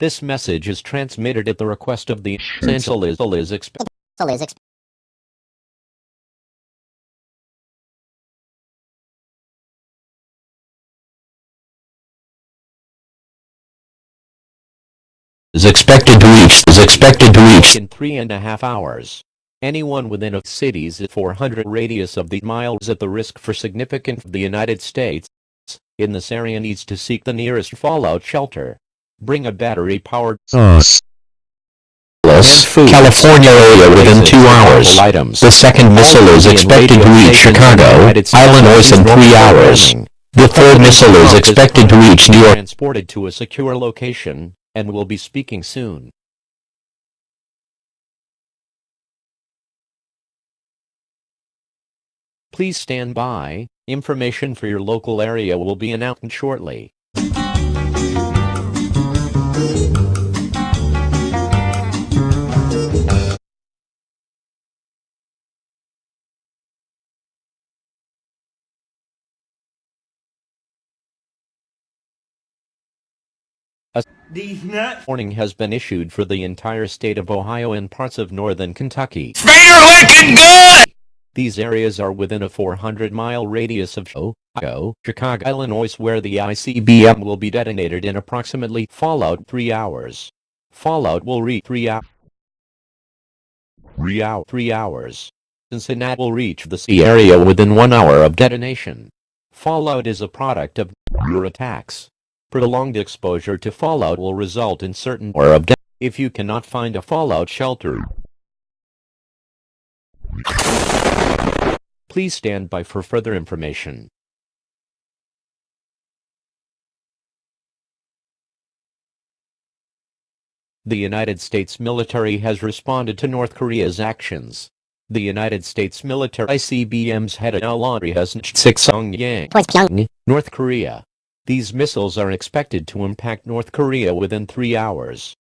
This message is transmitted at the request of the is expected to reach in 3.5 hours. Anyone within a city's 400 radius of the miles at the risk for significant the United States in this area needs to seek the nearest fallout shelter. Bring a battery-powered California area within 2 hours. The second missile is expected to reach Chicago, Illinois in 3 hours. The third missile is expected to reach New York. Transported to a secure location, and will be speaking soon. Please stand by. Information for your local area will be announced shortly. A warning has been issued for the entire state of Ohio and parts of northern Kentucky. These areas are within a 400-mile radius of Chicago, Illinois, where the ICBM will be detonated in approximately fallout 3 hours. Fallout will reach 3 hours. Cincinnati will reach the sea area within 1 hour of detonation. Fallout is a product of your attacks. Prolonged exposure to fallout will result in certain or of death if you cannot find a fallout shelter. Please stand by for further information. The United States military has responded to North Korea's actions. The United States military ICBMs headed has Pyongyang, North Korea. These missiles are expected to impact North Korea within 3 hours.